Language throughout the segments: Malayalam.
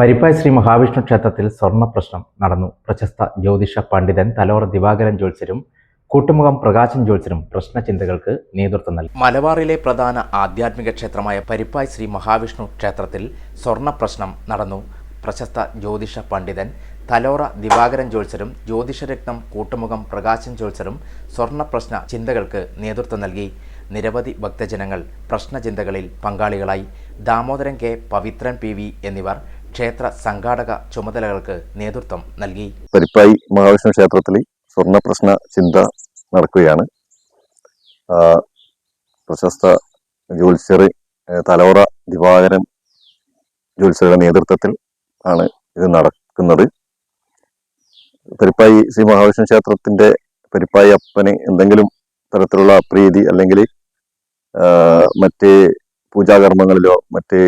പരിപ്പായി ശ്രീ മഹാവിഷ്ണു ക്ഷേത്രത്തിൽ സ്വർണ്ണ പ്രശ്നം നടന്നു. പ്രശസ്ത ജ്യോതിഷ പണ്ഡിതൻ തലോറ ദിവാകരൻ ജ്യോത്സ്യരും കൂട്ടുമുഖം പ്രകാശൻ ജ്യോത്സ്യരും പ്രശ്നചിന്തകൾക്ക് നേതൃത്വം നൽകി. മലബാറിലെ പ്രധാന ആധ്യാത്മിക ക്ഷേത്രമായ പരിപ്പായി ശ്രീ മഹാവിഷ്ണു ക്ഷേത്രത്തിൽ സ്വർണ്ണ പ്രശ്നം നടന്നു. പ്രശസ്ത ജ്യോതിഷ പണ്ഡിതൻ തലോറ ദിവാകരൻ ജ്യോത്സ്യരും ജ്യോതിഷരത്നം കൂട്ടുമുഖം പ്രകാശൻ ജ്യോത്സ്യരും സ്വർണ്ണ പ്രശ്ന ചിന്തകൾക്ക് നേതൃത്വം നൽകി. നിരവധി ഭക്തജനങ്ങൾ പ്രശ്നചിന്തകളിൽ പങ്കാളികളായി. Damodaran K, Pavithran P V എന്നിവർ ക്ഷേത്ര സംഘാടക ചുമതലകൾക്ക് നേതൃത്വം നൽകി. പരിപ്പായി മഹാവിഷ്ണു ക്ഷേത്രത്തിൽ സ്വർണ്ണ പ്രശ്ന ചിന്ത നടക്കുകയാണ്. പ്രശസ്ത ജ്യോത്സ്യർ തലോറ ദിവാകരൻ ജ്യോത്സ്യരുടെ നേതൃത്വത്തിൽ ആണ് ഇത് നടക്കുന്നത്. പരിപ്പായി ശ്രീ മഹാവിഷ്ണു ക്ഷേത്രത്തിന്റെ പരിപ്പായി അപ്പന് എന്തെങ്കിലും തരത്തിലുള്ള അപ്രീതി അല്ലെങ്കിൽ മറ്റ് പൂജാകർമ്മങ്ങളിലോ മറ്റ്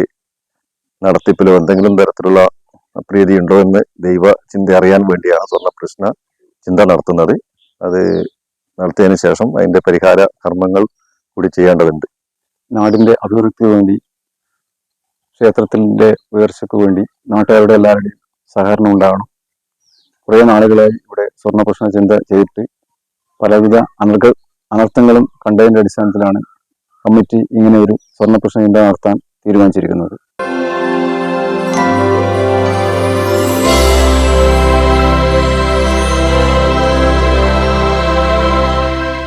നടത്തിപ്പിലോ എന്തെങ്കിലും തരത്തിലുള്ള അപ്രീതി ഉണ്ടോ എന്ന് ദൈവ ചിന്ത അറിയാൻ വേണ്ടിയാണ് സ്വർണ്ണ പ്രശ്ന ചിന്ത നടത്തുന്നത്. അത് നടത്തിയതിനു ശേഷം അതിന്റെ പരിഹാര കർമ്മങ്ങൾ കൂടി ചെയ്യേണ്ടതുണ്ട്. നാടിന്റെ അഭിവൃദ്ധിക്ക് വേണ്ടി, ക്ഷേത്രത്തിന്റെ ഉയർച്ചയ്ക്ക് വേണ്ടി നാട്ടുകാരുടെ എല്ലാവരുടെയും സഹകരണം ഉണ്ടാകണം. കുറേ നാളുകളായി ഇവിടെ സ്വർണ്ണ പ്രശ്ന ചിന്ത ചെയ്തിട്ട് പലവിധ അനർത്ഥങ്ങളും കണ്ടതിന്റെ അടിസ്ഥാനത്തിലാണ് കമ്മിറ്റി ഇങ്ങനെ ഒരു സ്വർണ്ണ പ്രശ്ന ചിന്ത നടത്താൻ തീരുമാനിച്ചിരിക്കുന്നത്.